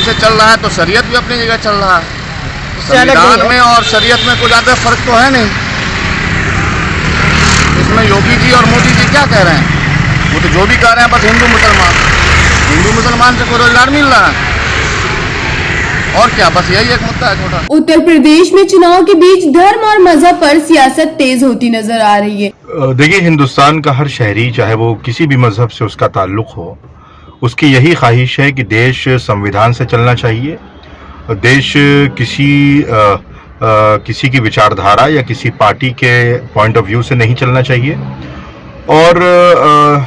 से चल रहा है तो शरीयत भी अपनी जगह चल रहा है। संविधान में और शरीयत में कोई ज़्यादा फर्क तो है नहीं। इसमें योगी जी और मोदी जी क्या कह रहे हैं? वो तो जो भी कह रहे हैं बस हिंदू मुसलमान से कोई रोजगार मिल रहा है और क्या, बस यही एक मुद्दा है छोटा। उत्तर प्रदेश में चुनाव के बीच धर्म और मजहब पर सियासत तेज होती नजर आ रही है। देखिए, हिंदुस्तान का हर शहरी, चाहे वो किसी भी मजहब से उसका ताल्लुक हो, उसकी यही ख्वाहिश है कि देश संविधान से चलना चाहिए। देश किसी की विचारधारा या किसी पार्टी के पॉइंट ऑफ व्यू से नहीं चलना चाहिए। और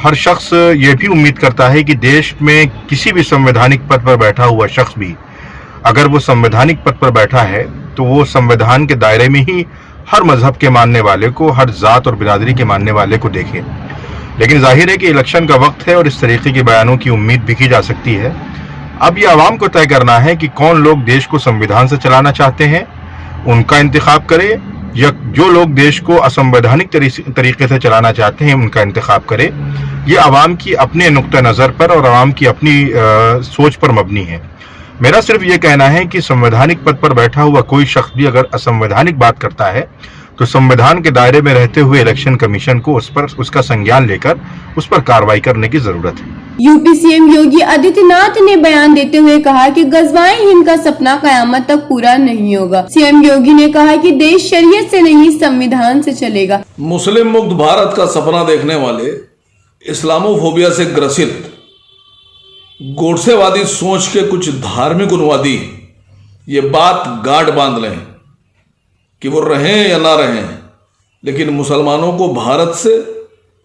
हर शख्स ये भी उम्मीद करता है कि देश में किसी भी संवैधानिक पद पर बैठा हुआ शख्स भी, अगर वो संवैधानिक पद पर बैठा है तो वो संविधान के दायरे में ही हर मजहब के मानने वाले को, हर जात और बिरादरी के मानने वाले को देखे। लेकिन जाहिर है कि इलेक्शन का वक्त है और इस तरीके के बयानों की उम्मीद भी की जा सकती है। अब ये आवाम को तय करना है कि कौन लोग देश को संविधान से चलाना चाहते हैं, उनका इंतखाब करे, या जो लोग देश को असंवैधानिक तरीके से चलाना चाहते हैं उनका इंतखाब करे। ये आवाम की अपने नुक्ता नज़र पर और आवाम की अपनी सोच पर मबनी है। मेरा सिर्फ ये कहना है कि संवैधानिक पद पर बैठा हुआ कोई शख्स भी अगर असंवैधानिक बात करता है तो संविधान के दायरे में रहते हुए इलेक्शन कमीशन को उसका संज्ञान लेकर उस पर कार्रवाई करने की जरूरत है। यूपी सीएम योगी आदित्यनाथ ने बयान देते हुए कहा कि गज़वाए हिंद का सपना कयामत तक पूरा नहीं होगा। सीएम योगी ने कहा कि देश शरीयत से नहीं संविधान से चलेगा। मुस्लिम मुक्त भारत का सपना देखने वाले, इस्लामोफोबिया से ग्रसित, गोडसेवादी सोच के कुछ धार्मिक उन्मादी ये बात गांठ बांध लें कि वो रहें या ना रहें, लेकिन मुसलमानों को भारत से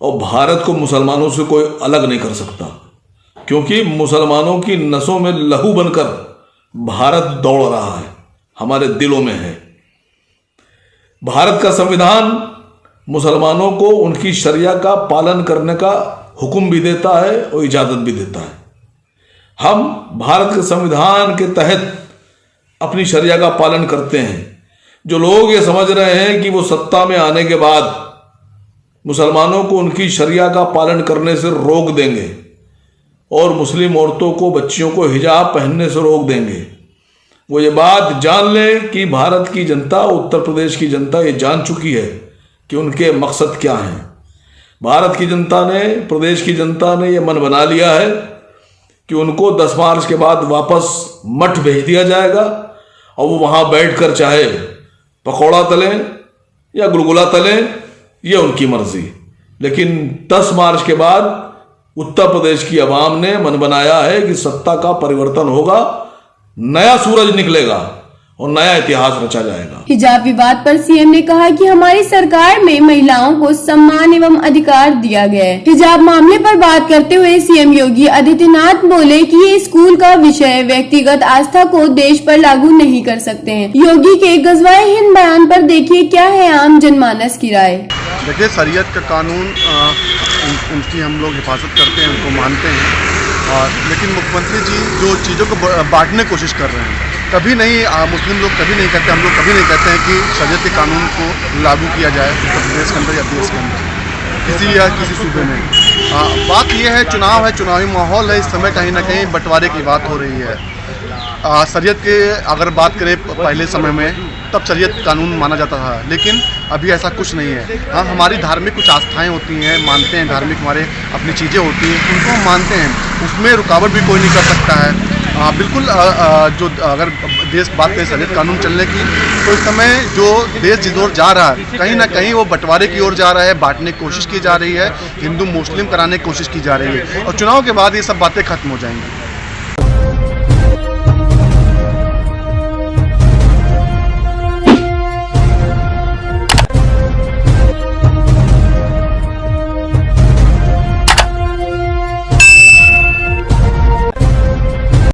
और भारत को मुसलमानों से कोई अलग नहीं कर सकता, क्योंकि मुसलमानों की नसों में लहू बनकर भारत दौड़ रहा है, हमारे दिलों में है। भारत का संविधान मुसलमानों को उनकी शरिया का पालन करने का हुक्म भी देता है और इजाज़त भी देता है। हम भारत के संविधान के तहत अपनी शरिया का पालन करते हैं। जो लोग ये समझ रहे हैं कि वो सत्ता में आने के बाद मुसलमानों को उनकी शरिया का पालन करने से रोक देंगे और मुस्लिम औरतों को, बच्चियों को हिजाब पहनने से रोक देंगे, वो ये बात जान लें कि भारत की जनता, उत्तर प्रदेश की जनता ये जान चुकी है कि उनके मकसद क्या हैं। भारत की जनता ने, प्रदेश की जनता ने ये मन बना लिया है कि उनको 10 मार्च के बाद वापस मठ भेज दिया जाएगा और वो वहाँ बैठकर चाहे पकौड़ा तलें या गुलगुला तलें, ये उनकी मर्जी। लेकिन 10 मार्च के बाद उत्तर प्रदेश की आवाम ने मन बनाया है कि सत्ता का परिवर्तन होगा, नया सूरज निकलेगा और नया इतिहास रचा जाएगा। हिजाब विवाद पर सीएम ने कहा कि हमारी सरकार में महिलाओं को सम्मान एवं अधिकार दिया गया है। हिजाब मामले पर बात करते हुए सीएम योगी आदित्यनाथ बोले कि ये स्कूल का विषय, व्यक्तिगत आस्था को देश पर लागू नहीं कर सकते हैं। योगी के गज़वाए हिंद बयान पर देखिए क्या है आम जनमानस की राय। देखिए, शरीयत का कानून उनकी हम लोग हिफाजत करते हैं, उनको मानते हैं, लेकिन मुख्यमंत्री जी जो चीज़ों को बांटने की कोशिश कर रहे हैं, कभी नहीं, मुस्लिम लोग कभी नहीं कहते, हम लोग कभी नहीं कहते हैं कि शरीयत के कानून को लागू किया जाए उत्तर प्रदेश के अंदर या देश के अंदर किसी सूबे में। बात यह है, चुनाव है, चुनावी माहौल है, इस समय कहीं ना कहीं बंटवारे की बात हो रही है। शरीयत के अगर बात करें पहले समय में, तब शरीयत कानून माना जाता था, लेकिन अभी ऐसा कुछ नहीं है। हाँ, हमारी धार्मिक कुछ आस्थाएं होती हैं, मानते हैं, धार्मिक हमारे अपनी चीज़ें होती हैं, उनको हम मानते हैं, उसमें रुकावट भी कोई नहीं कर सकता है। बिल्कुल, जो अगर देश बात करें शरीयत कानून चलने की, तो इस समय जो देश जिस ओर जा रहा है, कहीं ना कहीं वो बंटवारे की ओर जा रहा है, बांटने की कोशिश की जा रही है, हिंदू मुस्लिम कराने की कोशिश की जा रही है, और चुनाव के बाद ये सब बातें खत्म हो जाएंगी।